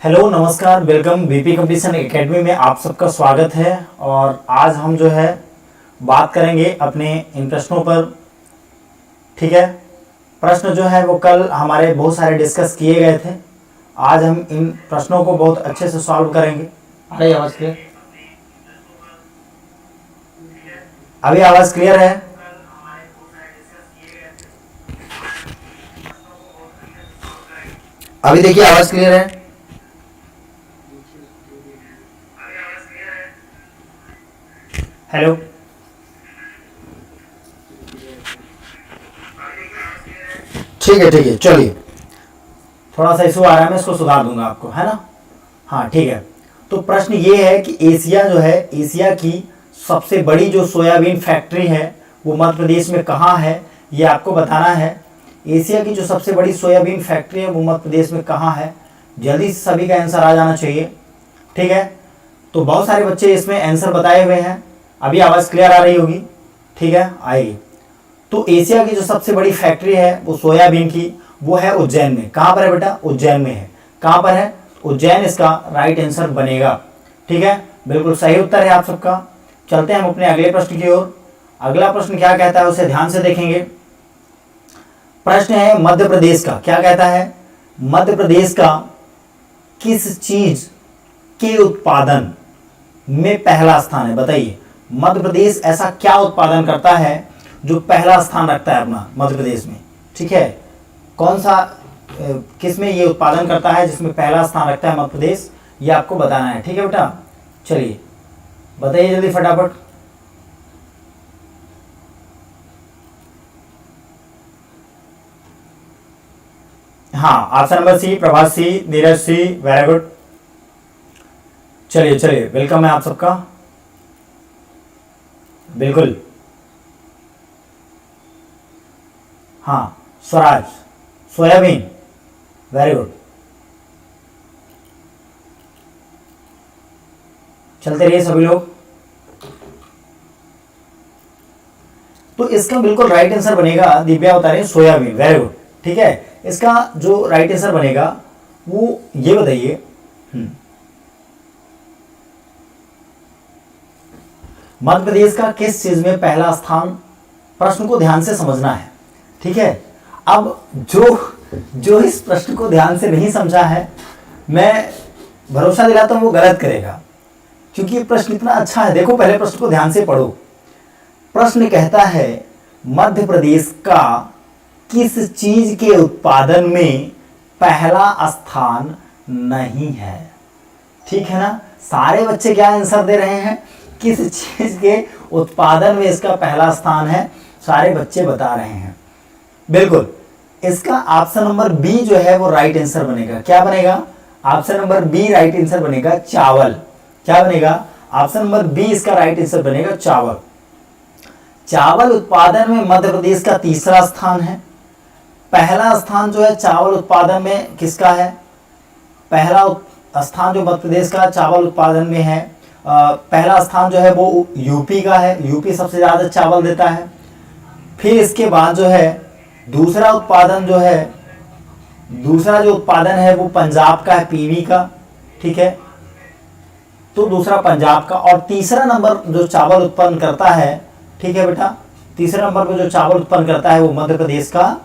Hello नमस्कार, welcome BP competition academy में आप सबका स्वागत है। और आज हम जो है बात करेंगे अपने इन प्रश्नों पर। ठीक है, प्रश्न जो है वो कल हमारे बहुत सारे डिस्कस किए गए थे। आज हम इन प्रश्नों को बहुत अच्छे से सॉल्व करेंगे। अरे आवाज़ क्लियर, अभी आवाज़ क्लियर है? अभी देखिए आवाज़ क्लियर है? हेलो, ठीक है, चलिए। थोड़ा सा इशू आ रहा है, मैं इसको सुधार दूंगा आपको, है ना। हाँ ठीक है। तो प्रश्न ये है कि एशिया जो है, एशिया की सबसे बड़ी जो सोयाबीन फैक्ट्री है वो मध्य प्रदेश में कहाँ है, ये आपको बताना है। एशिया की जो सबसे बड़ी सोयाबीन फैक्ट्री है वो मध्य प्रदेश में कहाँ है। जल्दी से सभी का आंसर आ जाना चाहिए। ठीक है, तो बहुत सारे बच्चे इसमें आंसर बताए हुए हैं। अभी आवाज़ क्लियर आ रही होगी? ठीक है, आएगी। तो एशिया की जो सबसे बड़ी फैक्ट्री है वो सोयाबीन की, वो है उज्जैन में। कहाँ पर है बेटा? उज्जैन में है। कहाँ पर है? उज्जैन इसका राइट आंसर बनेगा। ठीक है, बिल्कुल सही उत्तर है आप सबका। चलते हैं हम अपने अगले प्रश्न की ओर। अगला प्रश्न क्या कहता है उसे ध्यान से देखेंगे। प्रश्न है मध्य प्रदेश का। क्या कहता है? मध्य प्रदेश का किस चीज के उत्पादन में पहला स्थान है? बताइए, मध्य प्रदेश ऐसा क्या उत्पादन करता है जो पहला स्थान रखता है अपना मध्य प्रदेश में? ठीक है, कौन सा किस में ये उत्पादन करता है जिसमें पहला स्थान रखता है मध्य प्रदेश, ये आपको बताना है। ठीक है बेटा, चलिए बताइए जल्दी फटाफट। हाँ, ऑप्शन नंबर सी, प्रभास सी, नीरज सी, वेरी गुड। चलिए वेलकम है आप सबका। बिल्कुल, हाँ स्वराज, सोयाबीन, वेरी गुड। चलते रहिए सभी लोग। तो इसका बिल्कुल राइट आंसर बनेगा, दिव्या बता रहे हैं सोयाबीन, वेरी गुड। ठीक है, इसका जो राइट आंसर बनेगा वो ये बताइए। मध्य प्रदेश का किस चीज में पहला स्थान? प्रश्न को ध्यान से समझना है। ठीक है, अब जो इस प्रश्न को ध्यान से नहीं समझा है, मैं भरोसा दिलाता हूं वो गलत करेगा, क्योंकि ये प्रश्न इतना अच्छा है। देखो पहले प्रश्न को ध्यान से पढ़ो। प्रश्न कहता है मध्य प्रदेश का किस चीज के उत्पादन में पहला स्थान नहीं है। ठीक है ना, सारे बच्चे क्या आंसर दे रहे हैं? किस चीज के उत्पादन में इसका पहला स्थान है, सारे बच्चे बता रहे हैं। बिल्कुल, इसका ऑप्शन नंबर बी जो है वो राइट आंसर बनेगा। क्या बनेगा? Option number B right answer बनेगा, चावल। क्या बनेगा? ऑप्शन नंबर बी इसका राइट आंसर बनेगा, चावल। चावल उत्पादन में मध्य प्रदेश का तीसरा स्थान है। पहला स्थान जो है चावल उत्पादन में किसका है? पहला स्थान जो मध्य प्रदेश का चावल उत्पादन में है, पहला स्थान जो है वो यूपी का है। यूपी सबसे ज्यादा चावल देता है। फिर इसके बाद जो है दूसरा जो उत्पादन है वो पंजाब का है, पीवी का। ठीक है, तो दूसरा पंजाब का। और तीसरा नंबर जो चावल उत्पन्न करता है, ठीक है बेटा, तीसरे नंबर पर जो चावल उत्पन्न करता है वो मध्य प्रदेश का,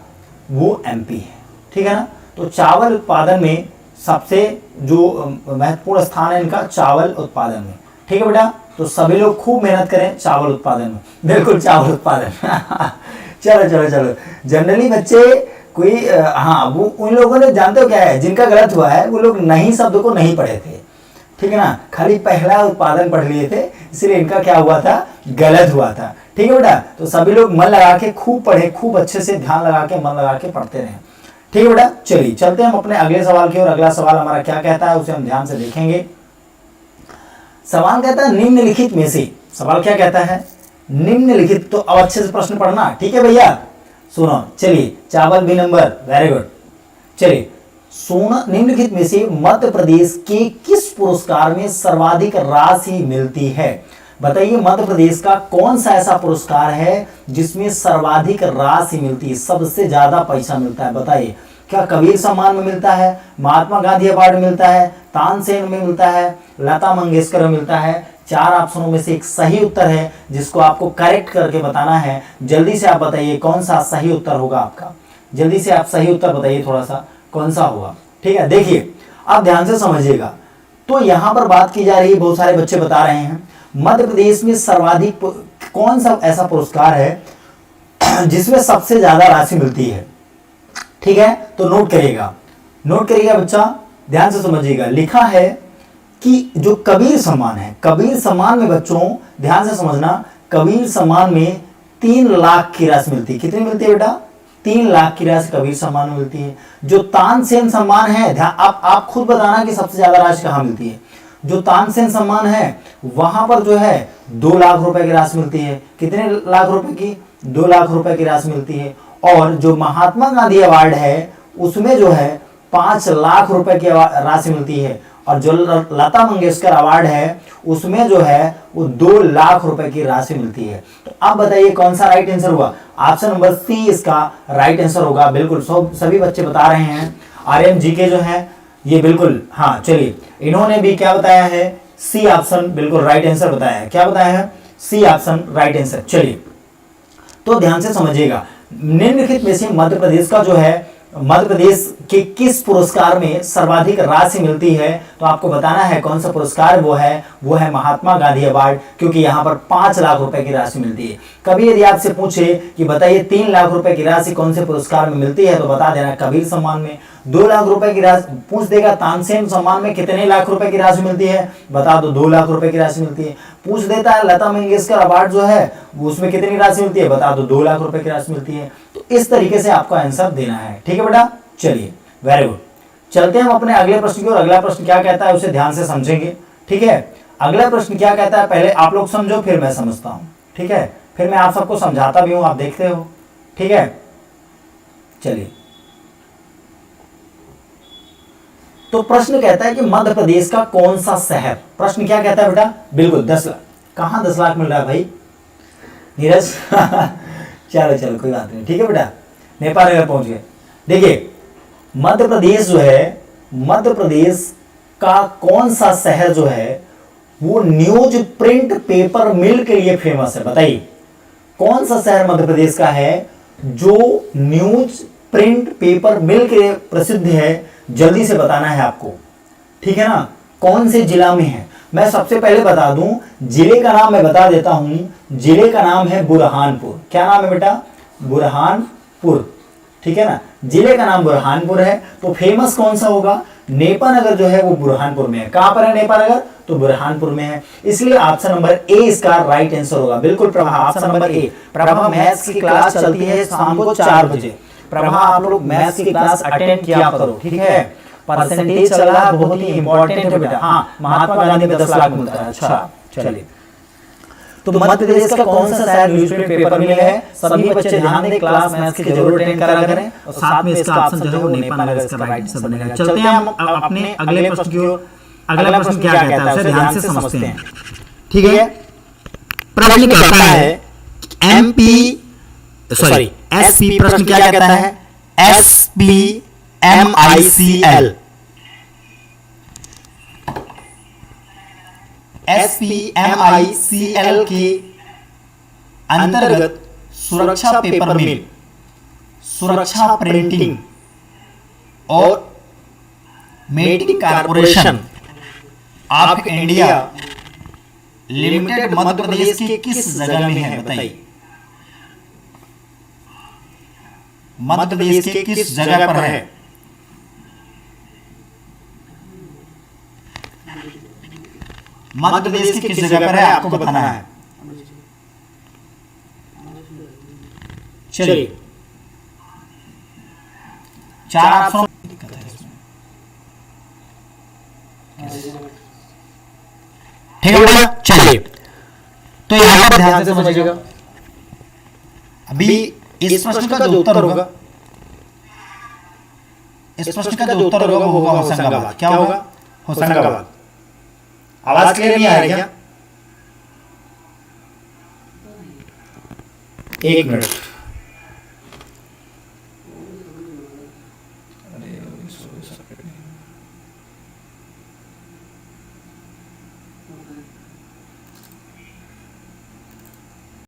वो एमपी है। ठीक है ना, तो चावल उत्पादन में सबसे जो महत्वपूर्ण स्थान है इनका चावल उत्पादन में। ठीक है बेटा, तो सभी लोग खूब मेहनत करें चावल उत्पादन में। बिल्कुल चावल उत्पादन चलो। जनरली बच्चे कोई हाँ, वो उन लोगों ने, जानते हो क्या है, जिनका गलत हुआ है वो लोग नहीं शब्द को नहीं पढ़े थे। ठीक है ना, खाली पहला उत्पादन पढ़ लिए थे, इसलिए इनका क्या हुआ था, गलत हुआ था। ठीक है बेटा, तो सभी लोग मन लगा के खूब पढ़े, खूब अच्छे से ध्यान लगा के, मन लगा के पढ़ते रहे। ठीक है बेटा, चलिए चलते हैं हम अपने अगले सवाल की ओर। अगला सवाल हमारा क्या कहता है उसे हम ध्यान से देखेंगे। सवाल कहता है निम्नलिखित में से, सवाल क्या कहता है? निम्नलिखित, तो अब अच्छे से प्रश्न पढ़ना। ठीक है भैया, सुनो। चलिए, चावल बी नंबर, वेरी गुड। चलिए, सोना निम्नलिखित में से मध्य प्रदेश के किस पुरस्कार में सर्वाधिक राशि मिलती है? बताइए, मध्य प्रदेश का कौन सा ऐसा पुरस्कार है जिसमें सर्वाधिक राशि मिलती है, सबसे ज्यादा पैसा मिलता है? बताइए, क्या कबीर सम्मान में मिलता है, महात्मा गांधी अवार्ड मिलता है, तानसेन में मिलता है, लता मंगेशकर में मिलता है? 4 ऑप्शनों में से एक सही उत्तर है जिसको आपको करेक्ट करके बताना है। जल्दी से आप बताइए कौन सा सही उत्तर होगा आपका, जल्दी से आप सही उत्तर बताइए थोड़ा सा कौन सा होगा। ठीक है, देखिए आप ध्यान से समझिएगा। तो यहां पर बात की जा रही है, बहुत सारे बच्चे बता रहे हैं मध्य प्रदेश में सर्वाधिक कौन सा ऐसा पुरस्कार है जिसमें सबसे ज्यादा राशि मिलती है। ठीक है, तो नोट करिएगा, नोट करिएगा बच्चा, ध्यान से समझिएगा। लिखा है कि जो कबीर सम्मान है, कबीर सम्मान में बच्चों ध्यान से समझना, कबीर सम्मान में 3 लाख की राशि मिलती है। कितनी मिलती है बेटा? 3 लाख की राशि कबीर सम्मान में मिलती है। जो तानसेन सम्मान है, ध्यान आप खुद बताना कि सबसे ज्यादा राशि कहां मिलती है। जो तानसेन सम्मान है वहां पर जो है 2 लाख रुपए की राशि मिलती है। कितने लाख रुपए की? 2 लाख रुपए की राशि मिलती है। और जो महात्मा गांधी अवार्ड है उसमें जो है 5 लाख रुपए की राशि मिलती है। और जो लता मंगेशकर अवार्ड है उसमें जो है वो 2 लाख रुपए की राशि मिलती है। तो अब बताइए कौन सा राइट आंसर हुआ? ऑप्शन नंबर सी इसका राइट आंसर होगा। बिल्कुल सभी बच्चे बता रहे हैं। आर्यन जीके जो है ये बिल्कुल, हाँ चलिए, इन्होंने भी क्या बताया है? सी ऑप्शन बिल्कुल राइट आंसर बताया है। क्या बताया है? C option right answer. चलिए तो ध्यान से समझिएगा, निम्नलिखित में से मध्य प्रदेश का जो है, मध्य प्रदेश के किस पुरस्कार में सर्वाधिक राशि मिलती है? तो आपको बताना है कौन सा पुरस्कार वो है महात्मा गांधी अवार्ड, क्योंकि यहाँ पर 5 लाख रुपए की राशि मिलती है। कभी यदि आपसे पूछे कि बताइए 3 लाख रुपए की राशि कौन से पुरस्कार में मिलती है, तो बता देना कबीर सम्मान में। 2 लाख रुपए की राशि पूछ देगा तानसेन सम्मान में कितने लाख रुपए की राशि मिलती है, बता दो 2 लाख रुपए की राशि मिलती है। पूछ देता है लता मंगेशकर अवार्ड जो है उसमें कितनी राशि मिलती है, बता दो 2 लाख रुपए की राशि मिलती है। तो इस तरीके से आपको आंसर देना है। ठीक है बेटा, चलिए वेरी गुड। चलते हैं हम अपने अगले प्रश्न की ओर। अगला प्रश्न क्या कहता है उसे ध्यान से समझेंगे। ठीक है, अगला प्रश्न क्या कहता है पहले आप लोग समझो फिर मैं समझता हूं। ठीक है, फिर मैं आप सबको समझाता भी हूं, आप देखते हो। ठीक है, चलिए तो प्रश्न कहता है कि मध्य प्रदेश का कौन सा शहर, प्रश्न क्या कहता है बेटा? बिल्कुल 10 लाख। कहां 10 लाख मिल रहा है भाई नीरज? चलो चलो कोई बात नहीं। ठीक है बेटा, नेपाल नगर पहुंच गए। देखिए मध्य प्रदेश जो है, मध्य प्रदेश का कौन सा शहर जो है वो न्यूज प्रिंट पेपर मिल के लिए फेमस है? बताइए कौन सा शहर मध्य प्रदेश का है जो न्यूज प्रिंट पेपर मिल के लिए प्रसिद्ध है? जल्दी से बताना है आपको। ठीक है ना, कौन से जिला में है? मैं सबसे पहले बता दूं, जिले का नाम मैं बता देता हूं। जिले का नाम है बुरहानपुर। क्या नाम है बेटा? बुरहानपुर। ठीक है ना, जिले का नाम बुरहानपुर है। तो फेमस कौन सा होगा? नेपा नगर जो है वो बुरहानपुर में है। कहां पर है नेपा नगर? तो बुरहानपुर में है। इसलिए ऑप्शन नंबर ए इसका राइट आंसर होगा। बिल्कुल Prabha, option number A. Prabha maths की क्लास चलती है शाम को 4 बजे। प्रभा आप लोग मैथ्स की क्लास अटेंड किया करो। ठीक है, परसेंटेज चल रहा है, बहुत ही इंपॉर्टेंट है बेटा। हाँ, महात्मा गांधी में 10 लाख मिलता है। अच्छा चलिए, तो मध्य प्रदेश का कौन सा शहर न्यूज प्रिंट पेपर मिल है? सभी बच्चे ध्यान दें, क्लास मैथ्स की जरूर अटेंड करा करें। और साथ में इसका ऑप्शन जो है वो नेपा नगर इसका राइट आंसर बनेगा। चलते हैं हम अपने अगले प्रश्न की ओर। अगला प्रश्न क्या कहता है उसे ध्यान से समझते हैं। ठीक है, प्रश्न कहता है एमपी सॉरी एसपी, प्रश्न क्या कहता है? SPMICL, SPMICL के अंतर्गत सुरक्षा पेपर मिल, सुरक्षा प्रिंटिंग और minting corporation of India limited Madhya Pradesh के किस जगह में है? बताइए मध्य प्रदेश के किस जगह पर है? मध्य प्रदेश की किस जगह पर है आपको बताना है। चलिए 4 ऑप्शन। ठीक है बेटा, चलिए तो यहां पर ध्यान से समझिएगा। अभी इस प्रश्न का जो उत्तर होगा, इस प्रश्न का जो उत्तर होगा वो होगा होशंगाबाद। क्या होगा? होशंगाबाद। आवाज क्लियर नहीं आ रही क्या? 1 मिनट।